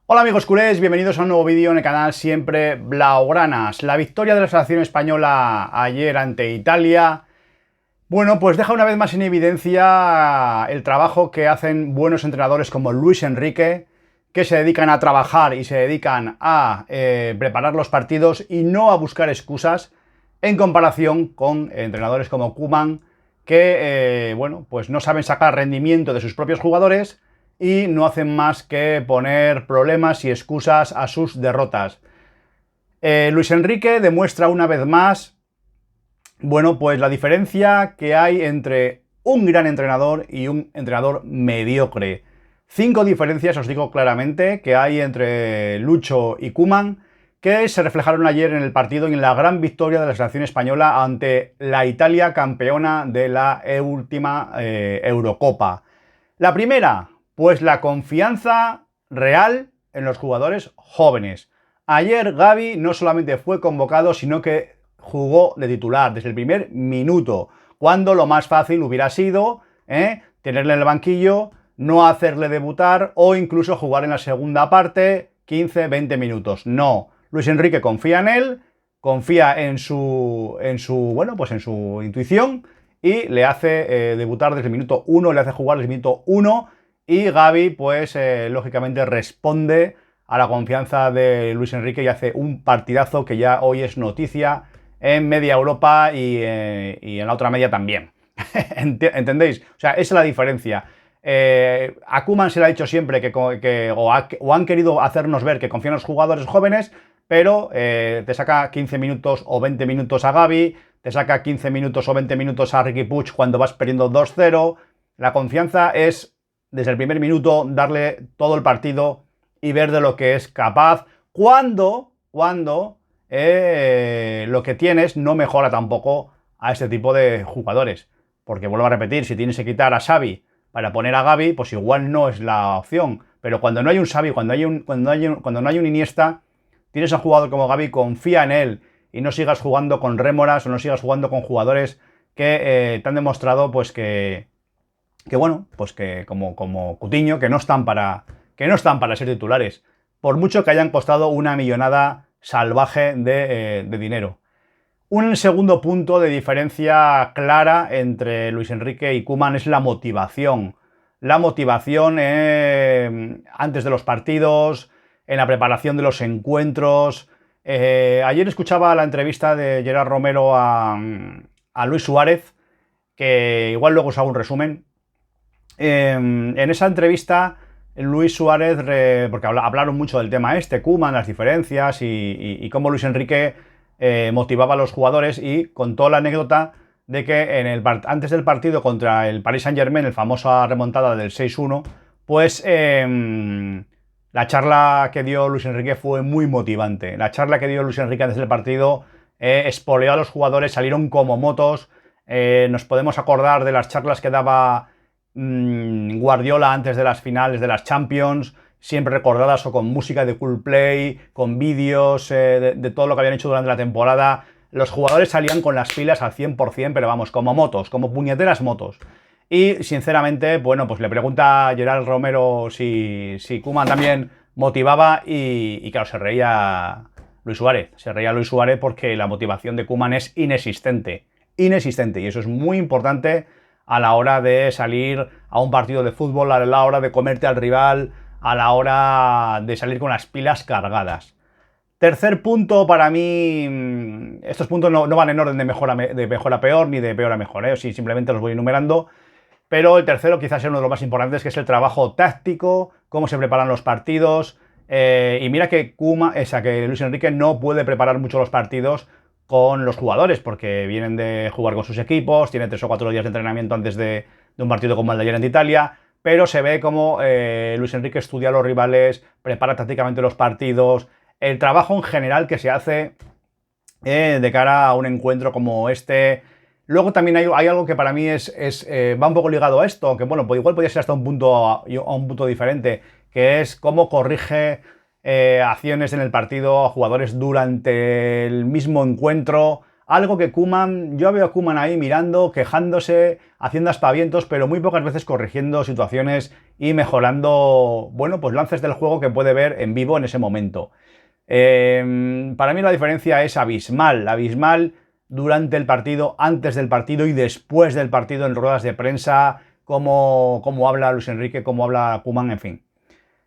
Hola amigos culés, bienvenidos a un nuevo vídeo en el canal siempre Blaugranas. La victoria de la selección española ayer ante Italia, bueno, pues deja una vez más en evidencia el trabajo que hacen buenos entrenadores como Luis Enrique, que se dedican a trabajar y se dedican a preparar los partidos y no a buscar excusas, en comparación con entrenadores como Koeman, que bueno, pues no saben sacar rendimiento de sus propios jugadores y no hacen más que poner problemas y excusas a sus derrotas. Luis Enrique demuestra una vez más, bueno, pues la diferencia que hay entre un gran entrenador y un entrenador mediocre. 5 diferencias, os digo claramente, que hay entre Lucho y Koeman, que se reflejaron ayer en el partido y en la gran victoria de la selección española ante la Italia, campeona de la última Eurocopa. La primera, pues la confianza real en los jugadores jóvenes. Ayer Gavi no solamente fue convocado, sino que jugó de titular desde el primer minuto, cuando lo más fácil hubiera sido tenerle en el banquillo, no hacerle debutar o incluso jugar en la segunda parte 15-20 minutos. No, Luis Enrique confía en él, confía en su intuición y le hace debutar desde el minuto 1, le hace jugar desde el minuto 1 y Gavi pues lógicamente responde a la confianza de Luis Enrique y hace un partidazo que ya hoy es noticia en media Europa y en la otra media también. ¿Entendéis? O sea, esa es la diferencia. A Koeman se le ha dicho siempre o han querido hacernos ver que confían en los jugadores jóvenes, pero te saca 15 minutos o 20 minutos a Gavi, te saca 15 minutos o 20 minutos a Riqui Puig cuando vas perdiendo 2-0. La confianza es, desde el primer minuto, darle todo el partido y ver de lo que es capaz cuando lo que tienes no mejora tampoco a este tipo de jugadores. Porque vuelvo a repetir, si tienes que quitar a Xavi para poner a Gavi, pues igual no es la opción. Pero cuando no hay un Xavi, cuando no hay un Iniesta, tienes a un jugador como Gavi, confía en él y no sigas jugando con rémoras o no sigas jugando con jugadores que te han demostrado pues que bueno, pues que como Coutinho, que no están para ser titulares, por mucho que hayan costado una millonada salvaje de dinero. Un segundo punto de diferencia clara entre Luis Enrique y Koeman es la motivación. La motivación antes de los partidos, en la preparación de los encuentros. Ayer escuchaba la entrevista de Gerard Romero a Luis Suárez, que igual luego os hago un resumen. En esa entrevista, Luis Suárez, porque hablaron mucho del tema Koeman, las diferencias y cómo Luis Enrique motivaba a los jugadores, y contó la anécdota de que antes del partido contra el Paris Saint-Germain, el famosa remontada del 6-1, pues la charla que dio Luis Enrique fue muy motivante. La charla que dio Luis Enrique antes del partido espoleó a los jugadores, salieron como motos. Nos podemos acordar de las charlas que daba Guardiola antes de las finales de las Champions, siempre recordadas o con música de Coldplay, con vídeos de todo lo que habían hecho durante la temporada. Los jugadores salían con las pilas al 100%, pero vamos, como motos, como puñeteras motos. Y sinceramente, bueno, pues le pregunta a Gerard Romero si Koeman también motivaba y claro, se reía Luis Suárez. Se reía Luis Suárez porque la motivación de Koeman es inexistente. Inexistente, y eso es muy importante a la hora de salir a un partido de fútbol, a la hora de comerte al rival, a la hora de salir con las pilas cargadas. Tercer punto para mí, estos puntos no van en orden de mejor a peor ni de peor a mejor, sí, simplemente los voy enumerando, pero el tercero quizás sea uno de los más importantes, que es el trabajo táctico, cómo se preparan los partidos, y mira que que Luis Enrique no puede preparar mucho los partidos con los jugadores, porque vienen de jugar con sus equipos, tiene 3 o 4 días de entrenamiento antes de un partido como el de ayer ante Italia, pero se ve como Luis Enrique estudia a los rivales, prepara tácticamente los partidos, el trabajo en general que se hace de cara a un encuentro como este. Luego también hay algo que para mí va un poco ligado a esto, aunque bueno, pues igual podría ser hasta un punto diferente, que es cómo corrige acciones en el partido a jugadores durante el mismo encuentro, Algo que Koeman, yo veo a Koeman ahí mirando, quejándose, haciendo aspavientos, pero muy pocas veces corrigiendo situaciones y mejorando, bueno, pues lances del juego que puede ver en vivo en ese momento. Para mí la diferencia es abismal, abismal durante el partido, antes del partido y después del partido en ruedas de prensa, cómo habla Luis Enrique, cómo habla Koeman, en fin.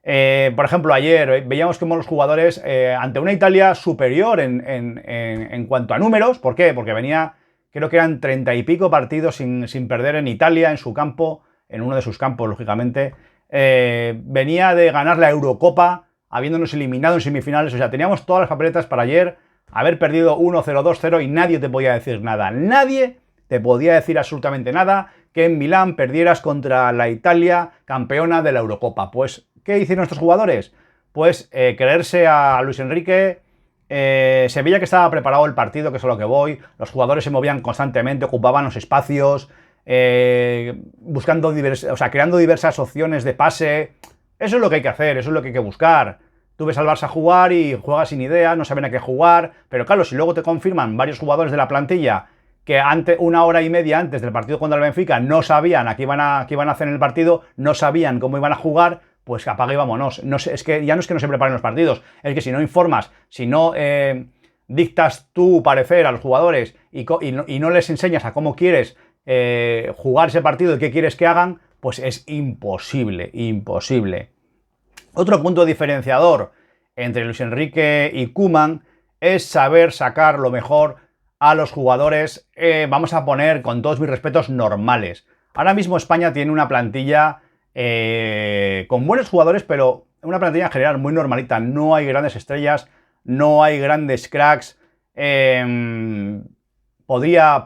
Por ejemplo, ayer veíamos como los jugadores ante una Italia superior en cuanto a números. ¿Por qué? Porque venía, creo que eran 30 y pico partidos sin perder en Italia, en su campo, en uno de sus campos, lógicamente. Venía de ganar la Eurocopa, habiéndonos eliminado en semifinales. O sea, teníamos todas las papeletas para ayer haber perdido 1-0, 2-0 y nadie te podía decir nada. Nadie te podía decir absolutamente nada que en Milán perdieras contra la Italia campeona de la Eurocopa. Pues, ¿qué hicieron estos jugadores? Pues creerse a Luis Enrique. Se veía que estaba preparado el partido, que es a lo que voy. Los jugadores se movían constantemente, ocupaban los espacios, creando diversas opciones de pase. Eso es lo que hay que hacer, eso es lo que hay que buscar. Tú ves al Barça jugar y juegas sin idea, no saben a qué jugar, pero claro, si luego te confirman varios jugadores de la plantilla que una hora y media antes del partido contra el Benfica no sabían a qué iban a hacer en el partido, no sabían cómo iban a jugar, pues apaga y vámonos. No sé, es que ya no es que no se preparen los partidos, es que si no informas, si no dictas tu parecer a los jugadores y no les enseñas a cómo quieres jugar ese partido y qué quieres que hagan, pues es imposible, imposible. Otro punto diferenciador entre Luis Enrique y Koeman es saber sacar lo mejor a los jugadores, vamos a poner, con todos mis respetos, normales. Ahora mismo España tiene una plantilla con buenos jugadores, pero una plantilla en general muy normalita. No hay grandes estrellas, no hay grandes cracks. Podía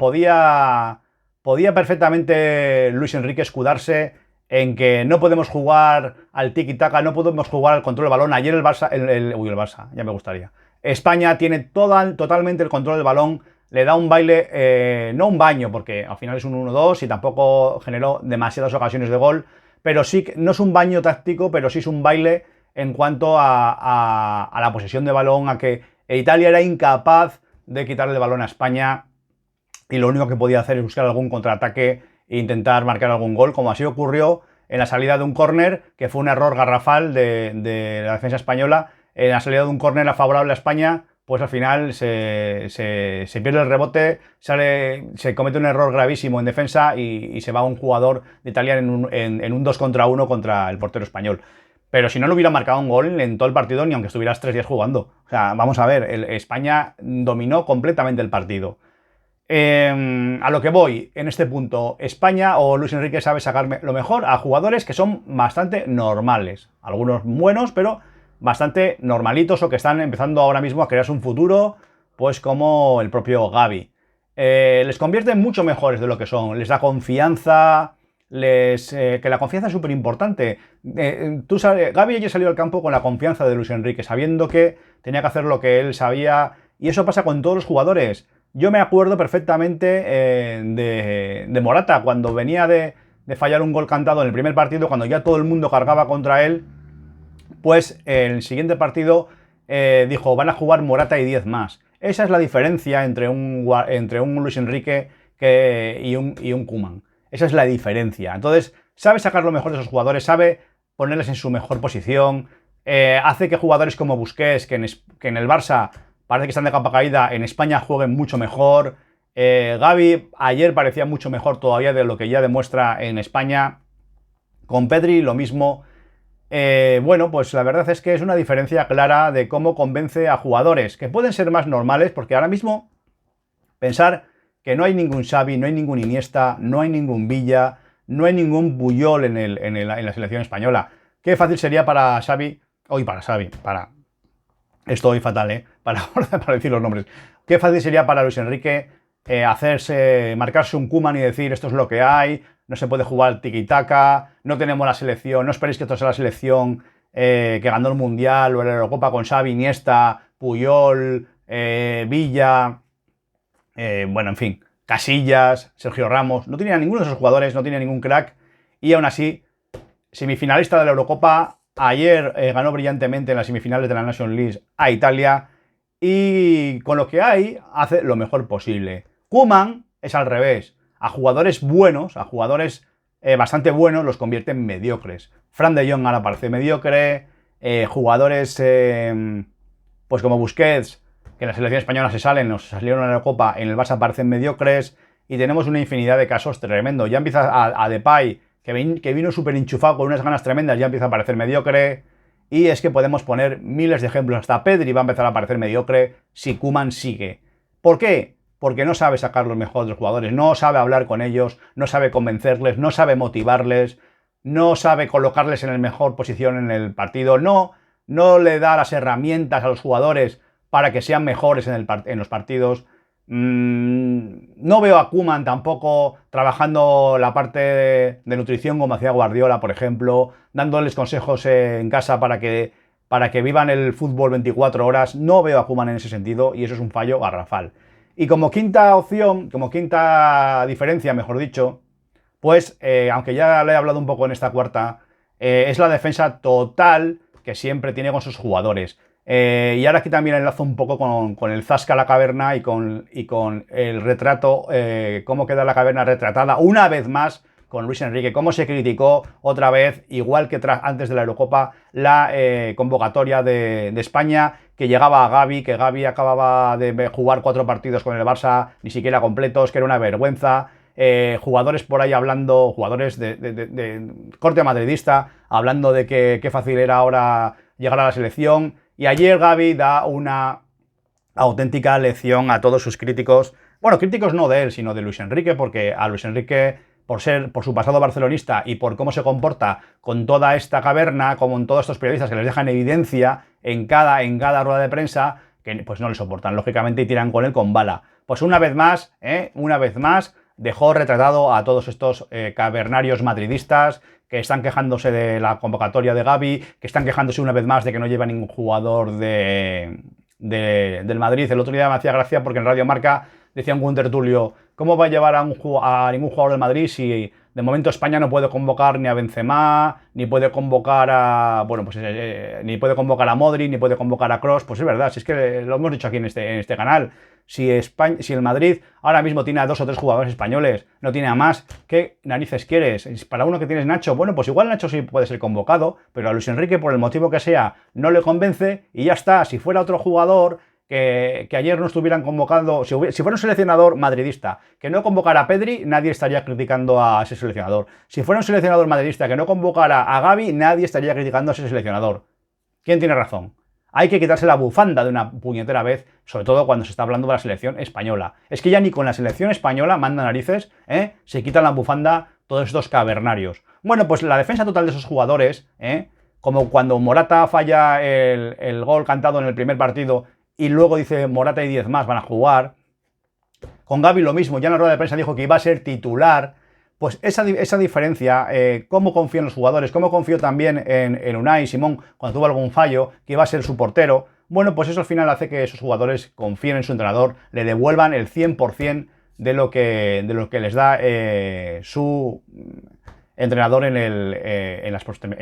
perfectamente Luis Enrique escudarse en que no podemos jugar al tiki-taka, no podemos jugar al control del balón. Ayer el Barça, el Barça, ya me gustaría. España tiene totalmente el control del balón, le da un baile, no un baño, porque al final es un 1-2 y tampoco generó demasiadas ocasiones de gol, pero sí que no es un baño táctico, pero sí es un baile en cuanto a la posesión de balón, a que Italia era incapaz de quitarle el balón a España y lo único que podía hacer es buscar algún contraataque e intentar marcar algún gol, como así ocurrió en la salida de un córner, que fue un error garrafal de la defensa española. En la salida de un córner favorable a España, pues al final se pierde el rebote, se comete un error gravísimo en defensa y se va un jugador de Italia en un 2 contra 1 contra el portero español. Pero si no le hubiera marcado un gol en todo el partido, ni aunque estuvieras 3 días jugando. O sea, vamos a ver, España dominó completamente el partido. A lo que voy en este punto, España o Luis Enrique sabe sacarme lo mejor a jugadores que son bastante normales, algunos buenos, pero bastante normalitos o que están empezando ahora mismo a crearse un futuro, pues como el propio Gavi. Les convierte en mucho mejores de lo que son, les da confianza, que la confianza es súper importante. Tú sabes, Gavi ayer salió al campo con la confianza de Luis Enrique, sabiendo que tenía que hacer lo que él sabía, y eso pasa con todos los jugadores. Yo me acuerdo perfectamente de Morata, cuando venía de fallar un gol cantado en el primer partido, cuando ya todo el mundo cargaba contra él, pues en el siguiente partido dijo, van a jugar Morata y 10 más. Esa es la diferencia entre un Luis Enrique y un Koeman. Esa es la diferencia. Entonces, sabe sacar lo mejor de esos jugadores, sabe ponerles en su mejor posición, hace que jugadores como Busquets, que en el Barça parece que están de capa caída, en España jueguen mucho mejor. Gavi ayer parecía mucho mejor todavía de lo que ya demuestra en España. Con Pedri lo mismo. Bueno, pues la verdad es que es una diferencia clara de cómo convence a jugadores que pueden ser más normales, porque ahora mismo pensar que no hay ningún Xavi, no hay ningún Iniesta, no hay ningún Villa, no hay ningún Puyol en la selección española. Qué fácil sería para Xavi, estoy fatal, para decir los nombres. Qué fácil sería para Luis Enrique marcarse un Koeman y decir esto es lo que hay, no se puede jugar tiki-taka, no tenemos la selección, no esperéis que esto sea la selección que ganó el Mundial o la Eurocopa con Xavi, Iniesta, Puyol, Villa, bueno, en fin, Casillas, Sergio Ramos. No tenía ninguno de esos jugadores, no tenía ningún crack y aún así, semifinalista de la Eurocopa. Ayer ganó brillantemente en las semifinales de la Nations League a Italia y con lo que hay hace lo mejor posible. Koeman es al revés. A jugadores buenos, a jugadores bastante buenos, los convierte en mediocres. Fran de Jong ahora parece mediocre. Jugadores pues como Busquets, que en la selección española se salieron en la Copa, en el Barça parecen mediocres. Y tenemos una infinidad de casos tremendos. Ya empieza a Depay, que vino súper enchufado con unas ganas tremendas, ya empieza a parecer mediocre. Y es que podemos poner miles de ejemplos. Hasta Pedri va a empezar a parecer mediocre si Koeman sigue. ¿Por qué? Porque no sabe sacar los mejores de los jugadores, no sabe hablar con ellos, no sabe convencerles, no sabe motivarles, no sabe colocarles en la mejor posición en el partido, no le da las herramientas a los jugadores para que sean mejores en los partidos. No veo a Koeman tampoco trabajando la parte de nutrición como hacía Guardiola, por ejemplo, dándoles consejos en casa para que vivan el fútbol 24 horas. No veo a Koeman en ese sentido y eso es un fallo garrafal. Y como quinta opción, como quinta diferencia, mejor dicho, pues, aunque ya le he hablado un poco en esta cuarta, es la defensa total que siempre tiene con sus jugadores. Y ahora aquí también enlazo un poco con el Zasca a la caverna y con el retrato, cómo queda la caverna retratada una vez más con Luis Enrique, cómo se criticó otra vez, igual que antes de la Eurocopa, la convocatoria de España, que llegaba a Gavi, que Gavi acababa de jugar 4 partidos con el Barça, ni siquiera completos, que era una vergüenza. Jugadores por ahí hablando, jugadores de corte madridista, hablando de que qué fácil era ahora llegar a la selección. Y ayer Gavi da una auténtica lección a todos sus críticos. Bueno, críticos no de él, sino de Luis Enrique, porque a Luis Enrique, por su pasado barcelonista y por cómo se comporta con toda esta caverna, como en todos estos periodistas que les dejan evidencia en cada rueda de prensa, que pues no le soportan, lógicamente, y tiran con él con bala. Pues una vez más, dejó retratado a todos estos cavernarios madridistas que están quejándose de la convocatoria de Gavi, que están quejándose una vez más de que no lleva ningún jugador del Madrid. El otro día me hacía gracia porque en Radio Marca decía un tertulio, ¿cómo va a llevar a ningún jugador del Madrid si de momento España no puede convocar ni a Benzema, ni puede convocar a ni puede convocar a Modric, ni puede convocar a Kroos? Pues es verdad, si es que lo hemos dicho aquí en este canal. Si el Madrid ahora mismo tiene a 2 o 3 jugadores españoles, no tiene a más, ¿qué narices quieres? Para uno que tienes Nacho, bueno, pues igual Nacho sí puede ser convocado, pero a Luis Enrique, por el motivo que sea, no le convence y ya está. Si fuera otro jugador que ayer no estuvieran convocando, si fuera un seleccionador madridista que no convocara a Pedri, nadie estaría criticando a ese seleccionador. Si fuera un seleccionador madridista que no convocara a Gavi, nadie estaría criticando a ese seleccionador. ¿Quién tiene razón? Hay que quitarse la bufanda de una puñetera vez, sobre todo cuando se está hablando de la selección española. Es que ya ni con la selección española, manda narices, se quitan la bufanda todos estos cavernarios. Bueno, pues la defensa total de esos jugadores, como cuando Morata falla el gol cantado en el primer partido y luego dice Morata y 10 más van a jugar. Con Gavi lo mismo, ya en la rueda de prensa dijo que iba a ser titular. Pues esa diferencia, cómo confío en los jugadores, cómo confío también en Unai Simón cuando tuvo algún fallo, que iba a ser su portero, bueno, pues eso al final hace que esos jugadores confíen en su entrenador, le devuelvan el 100% de lo que les da su entrenador en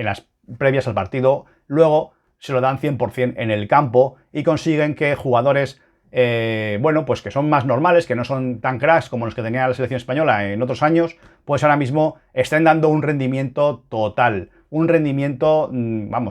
las previas al partido. Luego se lo dan 100% en el campo y consiguen que jugadores pues que son más normales, que no son tan cracks como los que tenía la selección española en otros años, pues ahora mismo están dando un rendimiento total. Un rendimiento,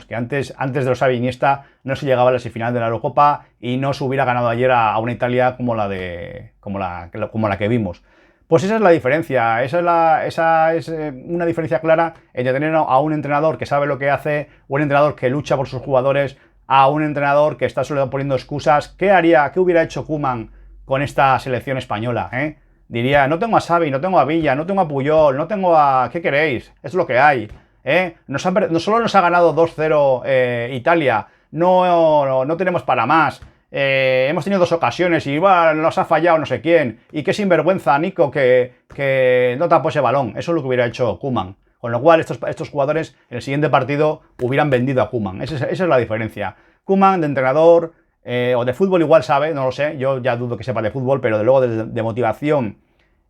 que antes de los Xavi Iniesta no se llegaba a la semifinal de la Eurocopa y no se hubiera ganado ayer a una Italia como la que vimos. Pues esa es la diferencia, esa es una diferencia clara entre tener a un entrenador que sabe lo que hace, un entrenador que lucha por sus jugadores, a un entrenador que está solo poniendo excusas. ¿Qué hubiera hecho Koeman con esta selección española? Diría, no tengo a Xavi, no tengo a Villa, no tengo a Puyol, no tengo a... ¿Qué queréis? Es lo que hay. No solo nos ha ganado 2-0 Italia, no tenemos para más. Hemos tenido 2 ocasiones y igual nos ha fallado no sé quién. Y qué sinvergüenza, Nico, que no tapó ese balón. Eso es lo que hubiera hecho Koeman. Con lo cual, estos jugadores en el siguiente partido hubieran vendido a Koeman. Esa es la diferencia. Koeman, de entrenador o de fútbol, igual sabe, no lo sé. Yo ya dudo que sepa de fútbol, pero de luego de motivación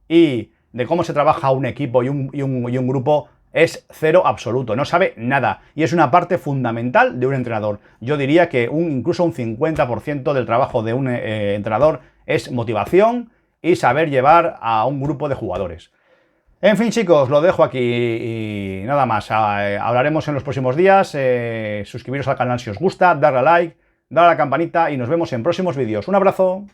y de cómo se trabaja un equipo y un grupo, es cero absoluto, no sabe nada. Y es una parte fundamental de un entrenador. Yo diría que incluso un 50% del trabajo de un entrenador es motivación y saber llevar a un grupo de jugadores. En fin, chicos, lo dejo aquí y nada más. Hablaremos en los próximos días. Suscribiros al canal si os gusta, darle a like, darle a la campanita y nos vemos en próximos vídeos. Un abrazo.